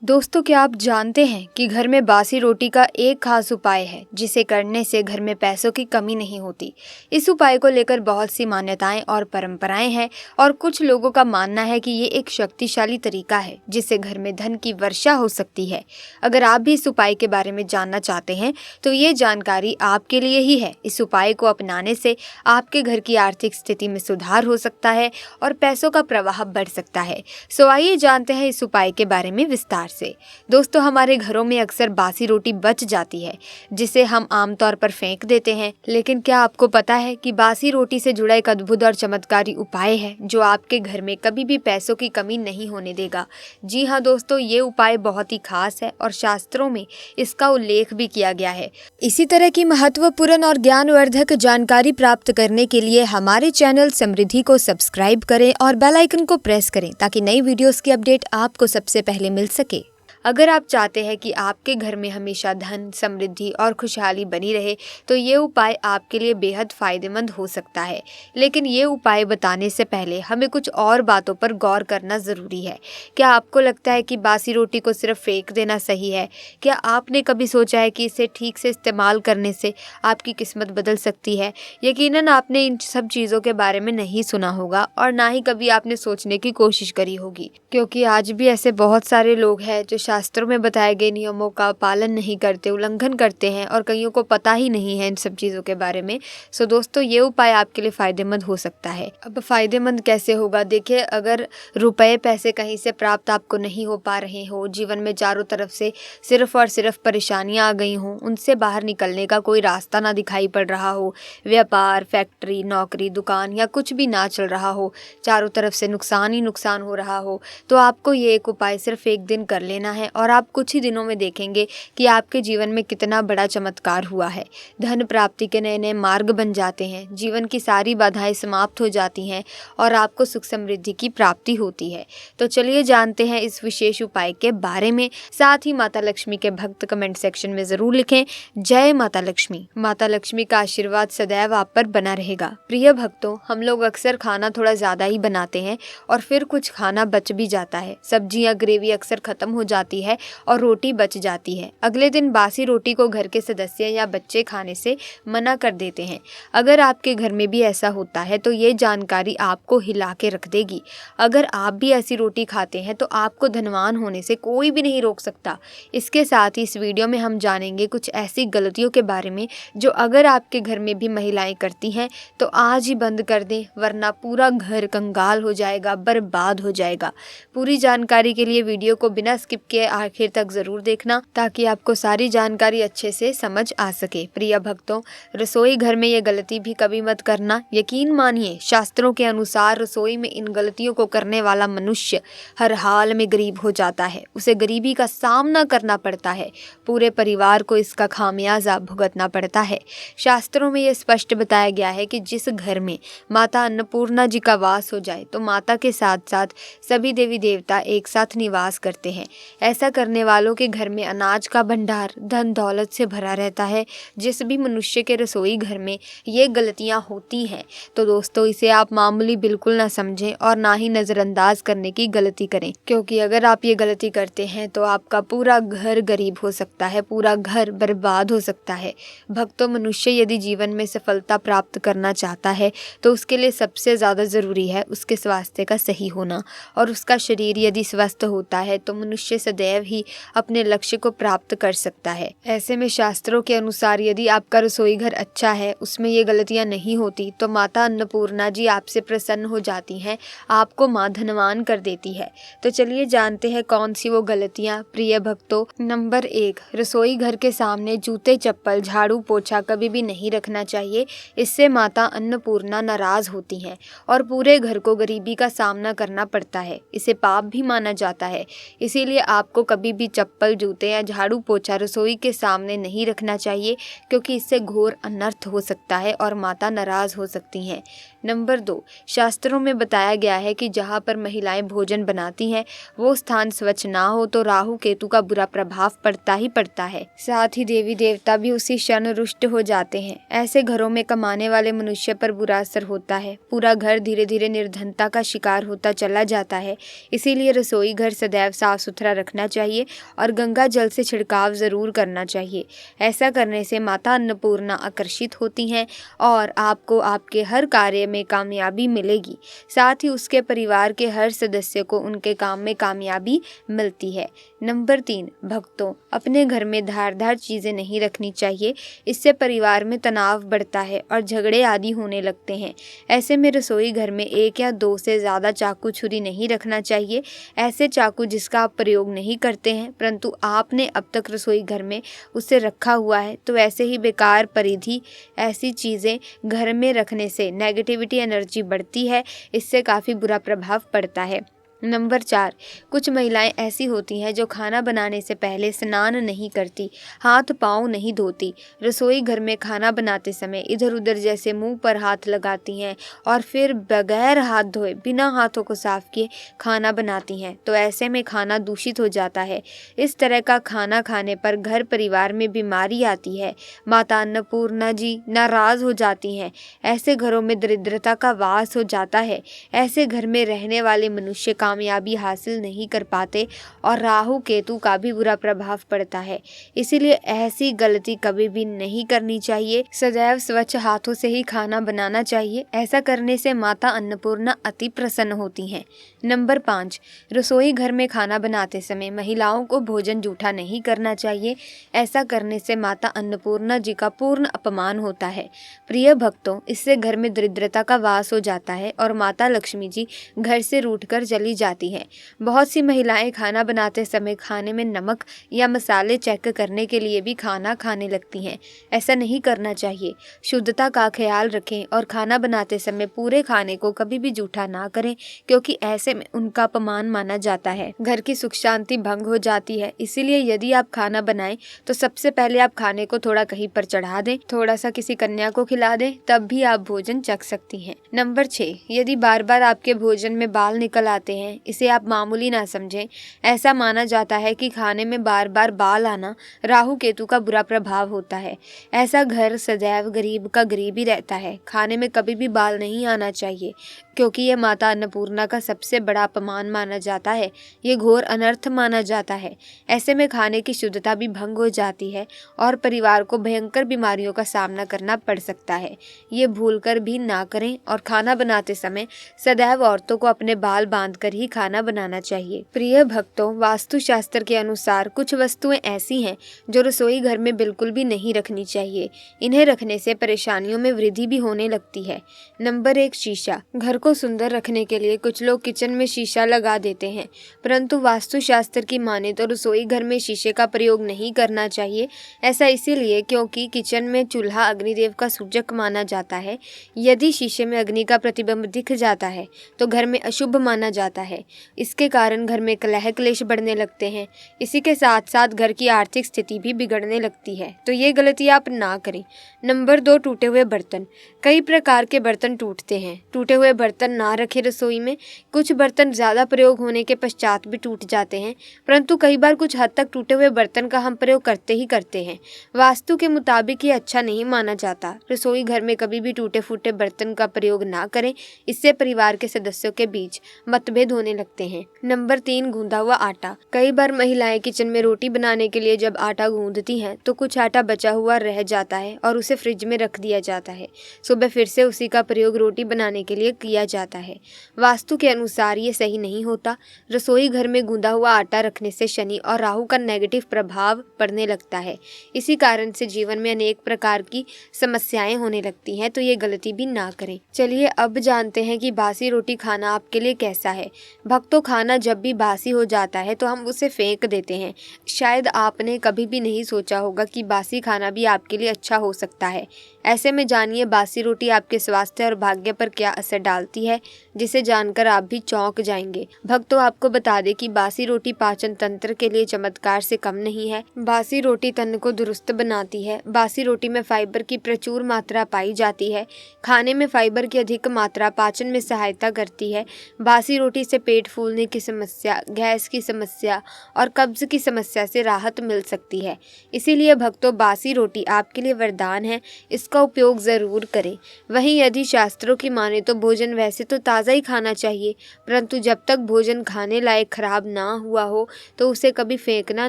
दोस्तों, क्या आप जानते हैं कि घर में बासी रोटी का एक खास उपाय है जिसे करने से घर में पैसों की कमी नहीं होती। इस उपाय को लेकर बहुत सी मान्यताएं और परंपराएं हैं और कुछ लोगों का मानना है कि ये एक शक्तिशाली तरीका है जिससे घर में धन की वर्षा हो सकती है। अगर आप भी इस उपाय के बारे में जानना चाहते हैं तो ये जानकारी आपके लिए ही है। इस उपाय को अपनाने से आपके घर की आर्थिक स्थिति में सुधार हो सकता है और पैसों का प्रवाह बढ़ सकता है। सो आइए जानते हैं इस उपाय के बारे में विस्तार से। दोस्तों, हमारे घरों में अक्सर बासी रोटी बच जाती है जिसे हम आमतौर पर फेंक देते हैं, लेकिन क्या आपको पता है कि बासी रोटी से जुड़ा एक अद्भुत और चमत्कारी उपाय है जो आपके घर में कभी भी पैसों की कमी नहीं होने देगा। जी हाँ दोस्तों, ये उपाय बहुत ही खास है और शास्त्रों में इसका उल्लेख भी किया गया है। इसी तरह की महत्वपूर्ण और ज्ञानवर्धक जानकारी प्राप्त करने के लिए हमारे चैनल समृद्धि को सब्सक्राइब करें और बेल आइकन को प्रेस करें ताकि नई वीडियोस की अपडेट आपको सबसे पहले मिल सके। अगर आप चाहते हैं कि आपके घर में हमेशा धन, समृद्धि और खुशहाली बनी रहे तो ये उपाय आपके लिए बेहद फायदेमंद हो सकता है। लेकिन ये उपाय बताने से पहले हमें कुछ और बातों पर गौर करना ज़रूरी है। क्या आपको लगता है कि बासी रोटी को सिर्फ फेंक देना सही है? क्या आपने कभी सोचा है कि इसे ठीक से इस्तेमाल करने से आपकी किस्मत बदल सकती है? यकीनन आपने इन सब चीज़ों के बारे में नहीं सुना होगा और ना ही कभी आपने सोचने की कोशिश करी होगी, क्योंकि आज भी ऐसे बहुत सारे लोग हैं जो शास्त्रों में बताए गए नियमों का पालन नहीं करते, उल्लंघन करते हैं और कईयों को पता ही नहीं है इन सब चीज़ों के बारे में। सो दोस्तों, ये उपाय आपके लिए फ़ायदेमंद हो सकता है। अब फ़ायदेमंद कैसे होगा? देखिए, अगर रुपए पैसे कहीं से प्राप्त आपको नहीं हो पा रहे हो, जीवन में चारों तरफ से सिर्फ और सिर्फ परेशानियाँ आ गई हों, उनसे बाहर निकलने का कोई रास्ता ना दिखाई पड़ रहा हो, व्यापार, फैक्ट्री, नौकरी, दुकान या कुछ भी ना चल रहा हो, चारों तरफ से नुकसान ही नुकसान हो रहा हो, तो आपको ये एक उपाय सिर्फ एक दिन कर लेना है और आप कुछ ही दिनों में देखेंगे कि आपके जीवन में कितना बड़ा चमत्कार हुआ है। धन प्राप्ति के नए नए मार्ग बन जाते हैं, जीवन की सारी बाधाएं समाप्त हो जाती हैं और आपको सुख समृद्धि की प्राप्ति होती है। तो चलिए जानते हैं इस विशेष उपाय के बारे में। साथ ही माता लक्ष्मी के भक्त कमेंट सेक्शन में जरूर लिखें, जय माता लक्ष्मी। माता लक्ष्मी का आशीर्वाद सदैव आप पर बना रहेगा। प्रिय भक्तों, हम लोग अक्सर खाना थोड़ा ज्यादा ही बनाते हैं और फिर कुछ खाना बच भी जाता है। सब्जियां, ग्रेवी अक्सर खत्म हो जाती है और रोटी बच जाती है। अगले दिन बासी रोटी को घर के सदस्य या बच्चे खाने से मना कर देते हैं। अगर आपके घर में भी ऐसा होता है तो ये जानकारी आपको हिला के रख देगी। अगर आप भी ऐसी रोटी खाते हैं तो आपको धनवान होने से कोई भी नहीं रोक सकता। इसके साथ ही इस वीडियो में हम जानेंगे कुछ ऐसी गलतियों के बारे में जो अगर आपके घर में भी महिलाएं करती हैं तो आज ही बंद कर दें, वरना पूरा घर कंगाल हो जाएगा, बर्बाद हो जाएगा। पूरी जानकारी के लिए वीडियो को बिना स्किप किए आखिर तक जरूर देखना ताकि आपको सारी जानकारी अच्छे से समझ आ सके। प्रिय भक्तों, रसोई घर में ये गलती भी कभी मत करना। यकीन मानिए, शास्त्रों के अनुसार रसोई में इन गलतियों को करने वाला मनुष्य हर हाल में गरीब हो जाता है। उसे गरीबी का सामना करना पड़ता है, पूरे परिवार को इसका खामियाजा भुगतना पड़ता है। शास्त्रों में यह स्पष्ट बताया गया है कि जिस घर में माता अन्नपूर्णा जी का वास हो जाए तो माता के साथ साथ सभी देवी देवता एक साथ निवास करते हैं। ऐसा करने वालों के घर में अनाज का भंडार धन दौलत से भरा रहता है। जिस भी मनुष्य के रसोई घर में ये गलतियां होती हैं तो दोस्तों, इसे आप मामूली बिल्कुल ना समझें और ना ही नज़रअंदाज करने की गलती करें, क्योंकि अगर आप ये गलती करते हैं तो आपका पूरा घर गरीब हो सकता है, पूरा घर बर्बाद हो सकता है। भक्तों, मनुष्य यदि जीवन में सफलता प्राप्त करना चाहता है तो उसके लिए सबसे ज़्यादा ज़रूरी है उसके स्वास्थ्य का सही होना, और उसका शरीर यदि स्वस्थ होता है तो मनुष्य सदैव ही अपने लक्ष्य को प्राप्त कर सकता है। ऐसे में शास्त्रों के अनुसार यदि आपका रसोई घर अच्छा है, उसमें ये गलतियां नहीं होती, तो माता अन्नपूर्णा जी आपसे प्रसन्न हो जाती हैं, आपको माँ धनवान कर देती है। तो चलिए जानते हैं कौन सी वो गलतियां। प्रिय भक्तों, नंबर 1, रसोई घर के सामने जूते, चप्पल, झाड़ू, पोछा कभी भी नहीं रखना चाहिए। इससे माता अन्नपूर्णा नाराज होती हैं और पूरे घर को गरीबी का सामना करना पड़ता है। इसे पाप भी माना जाता है। इसीलिए आपको कभी भी चप्पल, जूते या झाड़ू पोछा रसोई के सामने नहीं रखना चाहिए, क्योंकि इससे घोर अनर्थ हो सकता है और माता नाराज हो सकती हैं। नंबर 2, शास्त्रों में बताया गया है कि जहाँ पर महिलाएं भोजन बनाती हैं वो स्थान स्वच्छ ना हो तो राहु केतु का बुरा प्रभाव पड़ता ही पड़ता है। साथ ही देवी देवता भी उसी क्षण रुष्ट हो जाते हैं। ऐसे घरों में कमाने वाले मनुष्य पर बुरा असर होता है। पूरा घर धीरे धीरे निर्धनता का शिकार होता चला जाता है। इसीलिए रसोई घर सदैव साफ सुथरा रखना चाहिए और गंगा जल से छिड़काव जरूर करना चाहिए। ऐसा करने से माता अन्नपूर्णा आकर्षित होती हैं और आपको आपके हर कार्य में कामयाबी मिलेगी। साथ ही उसके परिवार के हर सदस्य को उनके काम में कामयाबी मिलती है। नंबर 3, भक्तों, अपने घर में धारदार चीजें नहीं रखनी चाहिए। इससे परिवार में तनाव बढ़ता है और झगड़े आदि होने लगते हैं। ऐसे में रसोई घर में 1 या 2 से ज़्यादा चाकू छुरी नहीं रखना चाहिए। ऐसे चाकू जिसका आप प्रयोग नहीं करते हैं परंतु आपने अब तक रसोई घर में उसे रखा हुआ है, तो ऐसे ही बेकार परिधि ऐसी चीज़ें घर में रखने से नेगेटिविटी एनर्जी बढ़ती है। इससे काफ़ी बुरा प्रभाव पड़ता है। नंबर 4, कुछ महिलाएं ऐसी होती हैं जो खाना बनाने से पहले स्नान नहीं करती, हाथ पाँव नहीं धोती, रसोई घर में खाना बनाते समय इधर उधर जैसे मुंह पर हाथ लगाती हैं और फिर बगैर हाथ धोए बिना हाथों को साफ किए खाना बनाती हैं। तो ऐसे में खाना दूषित हो जाता है। इस तरह का खाना खाने पर घर परिवार में बीमारी आती है। माता अन्नपूर्णा जी नाराज हो जाती हैं। ऐसे घरों में दरिद्रता का वास हो जाता है। ऐसे घर में रहने वाले मनुष्य कामयाबी हासिल नहीं कर पाते और राहु केतु का भी बुरा प्रभाव पड़ता है। इसीलिए ऐसी गलती कभी भी नहीं करनी चाहिए। सदैव स्वच्छ हाथों से ही खाना बनाना चाहिए। ऐसा करने से माता अन्नपूर्णा अति प्रसन्न होती हैं। नंबर 5, रसोई घर में खाना बनाते समय महिलाओं को भोजन जूठा नहीं करना चाहिए। ऐसा करने से माता अन्नपूर्णा जी का पूर्ण अपमान होता है। प्रिय भक्तों, इससे घर में दरिद्रता का वास हो जाता है और माता लक्ष्मी जी घर से रूठकर चली जाती हैं। बहुत सी महिलाएं खाना बनाते समय खाने में नमक या मसाले चेक करने के लिए भी खाना खाने लगती हैं। ऐसा नहीं करना चाहिए। शुद्धता का ख्याल रखें और खाना बनाते समय पूरे खाने को कभी भी जूठा ना करें, क्योंकि ऐसे में उनका अपमान माना जाता है। घर की सुख शांति भंग हो जाती है। इसीलिए यदि आप खाना बनाएं तो सबसे पहले आप खाने को थोड़ा कहीं पर चढ़ा दें, थोड़ा सा किसी कन्या को खिला दें, तब भी आप भोजन चख सकती हैं। नंबर 6, यदि बार बार आपके भोजन में बाल निकल आते हैं, इसे आप मामूली ना समझें। ऐसा माना जाता है कि खाने में बार बार बाल आना राहु केतु का बुरा प्रभाव होता है। ऐसा घर सदैव गरीब का गरीब ही रहता है। खाने में कभी भी बाल नहीं आना चाहिए, क्योंकि यह माता अन्नपूर्णा का सबसे बड़ा अपमान माना जाता है। ये घोर अनर्थ माना जाता है। ऐसे में खाने की शुद्धता भी भंग हो जाती है और परिवार को भयंकर बीमारियों का सामना करना पड़ सकता है। ये भूलकर भी ना करें और खाना बनाते समय सदैव औरतों को अपने बाल बांधकर ही खाना बनाना चाहिए। प्रिय भक्तों, वास्तुशास्त्र के अनुसार कुछ वस्तुएं ऐसी हैं जो रसोई घर में बिल्कुल भी नहीं रखनी चाहिए। इन्हें रखने से परेशानियों में वृद्धि भी होने लगती है। नंबर 1, शीशा। घर को सुंदर रखने के लिए कुछ लोग किचन में शीशा लगा देते हैं, परंतु वास्तुशास्त्र की माने तो रसोई घर में शीशे का प्रयोग नहीं करना चाहिए। ऐसा इसीलिए क्योंकि किचन में चूल्हा अग्निदेव का सूचक माना जाता है। यदि शीशे में अग्नि का प्रतिबिंब दिख जाता है तो घर में अशुभ माना जाता है। इसके कारण घर में कलह क्लेश बढ़ने लगते हैं। इसी के साथ साथ घर की आर्थिक स्थिति भी बिगड़ने लगती है। तो ये गलती आप ना करें। नंबर 2, टूटे हुए बर्तन। कई प्रकार के बर्तन टूटते हैं। टूटे हुए बर्तन ना रखें रसोई में। कुछ बर्तन ज़्यादा प्रयोग होने के पश्चात भी टूट जाते हैं, परंतु कई बार कुछ हद तक टूटे हुए बर्तन का हम प्रयोग करते ही करते हैं। वास्तु के मुताबिक ये अच्छा नहीं माना जाता। रसोई घर में कभी भी टूटे फूटे बर्तन का प्रयोग ना करें। इससे परिवार के सदस्यों के बीच मतभेद होने लगते हैं। नंबर 3, गूंदा हुआ आटा। कई बार महिलाएं किचन में रोटी बनाने के लिए जब आटा गूंदती हैं तो कुछ आटा बचा हुआ रह जाता है और उसे फ्रिज में रख दिया जाता है। सुबह फिर से उसी का प्रयोग रोटी बनाने के लिए किया जाता है। वास्तु के अनुसार ये सही नहीं होता। रसोई घर में गूंदा हुआ आटा रखने से शनि और राहु का नेगेटिव प्रभाव पड़ने लगता है। इसी कारण से जीवन में अनेक प्रकार की समस्याएं होने लगती हैं। तो ये गलती भी ना करें। चलिए अब जानते हैं कि बासी रोटी खाना आपके लिए कैसा है। भक्तों, खाना जब भी बासी हो जाता है तो हम उसे फेंक देते हैं। शायद आपने कभी भी नहीं सोचा होगा कि बासी खाना भी आपके लिए अच्छा हो सकता है। ऐसे में जानिए बासी रोटी आपके स्वास्थ्य और भाग्य पर क्या असर डालती है, जिसे जानकर आप भी चौंक जाएंगे। भक्तों, आपको बता दें कि बासी रोटी पाचन तंत्र के लिए चमत्कार से कम नहीं है। बासी रोटी तन को दुरुस्त बनाती है। बासी रोटी में फाइबर की प्रचुर मात्रा पाई जाती है। खाने में फाइबर की अधिक मात्रा पाचन में सहायता करती है। बासी रोटी से पेट फूलने की समस्या, गैस की समस्या और कब्ज की समस्या से राहत मिल सकती है। इसीलिए भक्तों, बासी रोटी आपके लिए वरदान है, इसका उपयोग ज़रूर करें। वहीं यदि शास्त्रों की माने तो भोजन वैसे तो ताज़ा ही खाना चाहिए, परंतु जब तक भोजन खाने लायक खराब ना हुआ हो तो उसे कभी फेंकना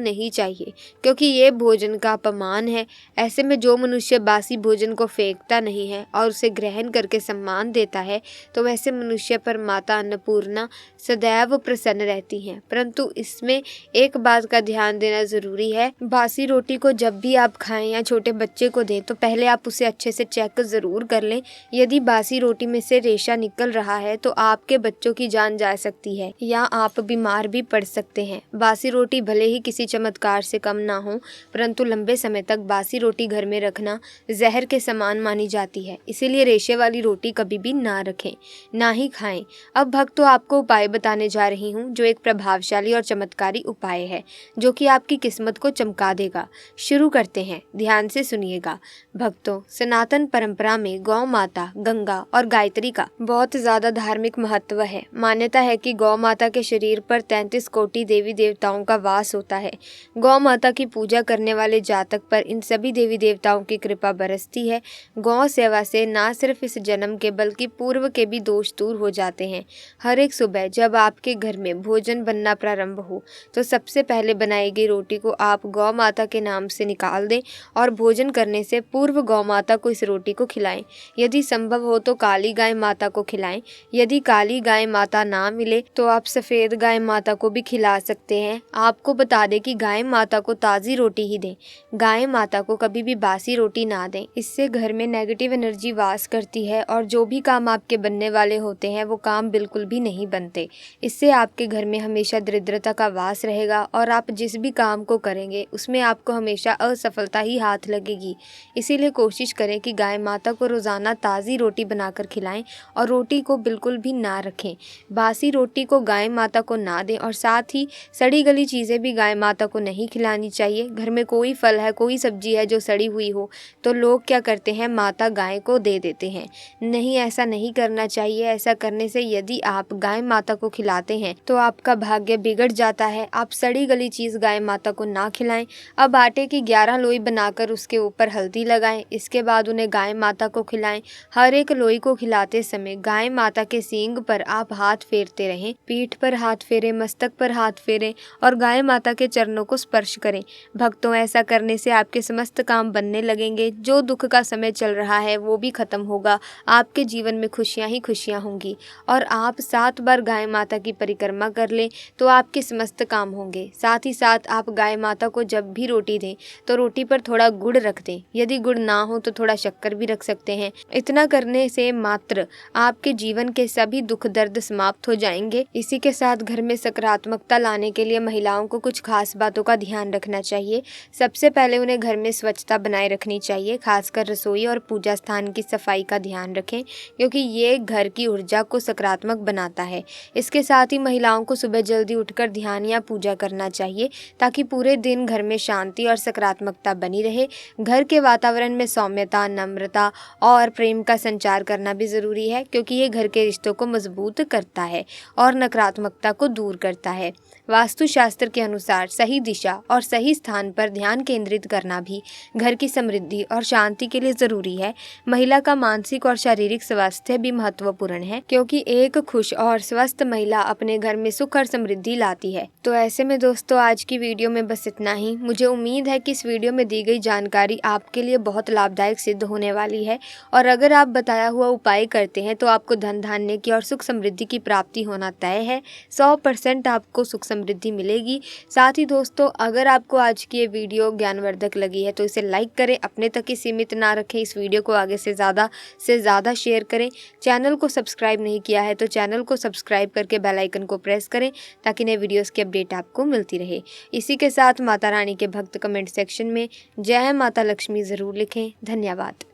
नहीं चाहिए, क्योंकि ये भोजन का अपमान है। ऐसे में जो मनुष्य बासी भोजन को फेंकता नहीं है और उसे ग्रहण करके सम्मान देता है, तो वैसे मनुष्य पर माता अन्नपूर्णा सदैव प्रसन्न रहती हैं। परंतु इसमें एक बात का ध्यान देना ज़रूरी है, बासी रोटी को जब भी आप खाएं या छोटे बच्चे को दें तो पहले आप उसे अच्छे से चेक ज़रूर कर लें। यदि बासी रोटी में से रेशा निकल रहा है तो आपके बच्चों की जान जा सकती है या आप बीमार भी पड़ सकते हैं। बासी रोटी भले ही किसी चमत्कार से कम ना हो, परंतु लंबे समय तक बासी रोटी घर में रखना जहर के समान मानी जाती है। इसीलिए रेशे वाली रोटी कभी भी ना रखें, ना ही खाएं। अब भक्तों, आपको उपाय बताने जा रही हूँ जो एक प्रभावशाली और चमत्कारी उपाय है, जो कि आपकी किस्मत को चमका देगा। शुरू करते हैं, ध्यान से सुनिएगा। भक्तों, सनातन परंपरा में गौ माता, गंगा और गायत्री का बहुत ज्यादा धार्मिक महत्व है। मान्यता है कि गौ माता के शरीर पर 33 कोटि देवी देवताओं का वास होता है। गौ माता की पूजा करने वाले जातक पर इन सभी देवी देवताओं की कृपा बरसती है। गौ सेवा से न सिर्फ इस जन्म के बल्कि पूर्व के भी दोष दूर हो जाते हैं। हर एक सुबह जब आपके घर में भोजन बनना प्रारंभ हो तो सबसे पहले बनाई गई रोटी को आप गौ माता के नाम से निकाल दें और भोजन करने से पूर्व गौ माता को इस रोटी को खिलाएं। यदि संभव हो तो काली गाय माता को खिलाएं। यदि काली गाय माता ना मिले तो आप सफ़ेद गाय माता को भी खिला सकते हैं। आपको बता दें कि गाय माता को ताज़ी रोटी ही दें। गाय माता को कभी भी बासी रोटी ना दें। इससे घर में नेगेटिव एनर्जी वास करती है और जो भी काम आपके बनने वाले होते हैं वो काम बिल्कुल भी नहीं बनते। इससे आपके घर में हमेशा दरिद्रता का वास रहेगा और आप जिस भी काम को करेंगे उसमें आपको हमेशा असफलता ही हाथ लगेगी। इसीलिए कोशिश करें कि गाय माता को रोज़ाना ताज़ी रोटी बनाकर खिलाएं और रोटी को बिल्कुल भी ना रखें। बासी रोटी को गाय माता को ना दें और साथ ही सड़ी गली चीज़ें भी गाय माता को नहीं खिलानी चाहिए। घर में कोई फल है, कोई सब्जी है जो सड़ी हुई हो तो लोग क्या करते हैं, माता गाय को दे देते हैं। नहीं, ऐसा नहीं करना चाहिए। ऐसा करने से यदि आप गाय माता को खिलाते हैं तो आपका भाग्य बिगड़ जाता है। आप सड़ी गली चीज़ गाय माता को ना खिलाएं। अब आटे की 11 लोई बनाकर उसके ऊपर हल्दी लगाएं। इसके बाद उन्हें गाय माता को खिलाएं। हर एक लोई को खिलाते समय गाय माता के सींग पर आप हाथ फेरते रहें। पीठ पर हाथ फेरें, मस्तक पर हाथ फेरें और गाय माता के चरणों को स्पर्श करें। भक्तों, ऐसा करने से आपके समस्त काम बनने लगेंगे। जो दुख का समय चल रहा है वो भी खत्म होगा। आपके जीवन में खुशियाँ ही खुशियाँ होंगी। और आप 7 बार गाय माता की परिक्रमा कर लें तो आपके समस्त काम होंगे। साथ ही साथ आप गाय माता को जब भी रोटी दें तो रोटी पर थोड़ा गुड़ रख दें। यदि गुड़ ना हो तो थोड़ा शक्कर भी रख सकते हैं। इतना करने से मात्र आपके जीवन के सभी दुख दर्द समाप्त हो जाएंगे। इसी के साथ घर में सकारात्मकता लाने के लिए महिलाओं को कुछ खास बातों का ध्यान रखना चाहिए। सबसे पहले उन्हें घर में स्वच्छता बनाए रखनी चाहिए। खासकर रसोई और पूजा स्थान की सफाई का ध्यान रखें, क्योंकि ये घर की ऊर्जा को सकारात्मक बनाता है। इसके साथ ही महिलाओं को सुबह जल्दी उठकर ध्यान या पूजा करना चाहिए, ताकि पूरे दिन घर में शांति और सकारात्मकता बनी रहे। घर के वातावरण में सौम्यता, नम्रता और प्रेम का संचार करना भी ज़रूरी है, क्योंकि ये घर के रिश्तों को मजबूत करता है और नकारात्मकता को दूर करता है। वास्तुशास्त्र के अनुसार सही दिशा और सही स्थान पर ध्यान केंद्रित करना भी घर की समृद्धि और शांति के लिए ज़रूरी है। महिला का मानसिक और शारीरिक स्वास्थ्य भी महत्वपूर्ण है, क्योंकि एक खुश और स्वस्थ महिला अपने घर में सुख और समृद्धि लाती है। तो ऐसे में दोस्तों, आज की वीडियो में बस इतना ही। मुझे उम्मीद है कि इस वीडियो में दी गई जानकारी आपके लिए बहुत लाभदायक सिद्ध होने वाली है और अगर आप बताया हुआ उपाय करते हैं तो आपको धन धान्य की और सुख समृद्धि की प्राप्ति होना तय है। 100% आपको सुख समृद्धि मिलेगी। साथ ही दोस्तों, अगर आपको आज की ये वीडियो ज्ञानवर्धक लगी है तो इसे लाइक करें, अपने तक ही सीमित ना रखें। इस वीडियो को आगे से ज़्यादा शेयर करें। चैनल को सब्सक्राइब नहीं किया है तो चैनल को सब्सक्राइब करके बेल आइकन को प्रेस करें, ताकि नए वीडियोस की अपडेट आपको मिलती रहे। इसी के साथ माता रानी के भक्त कमेंट सेक्शन में जय माता लक्ष्मी ज़रूर लिखें। धन्यवाद।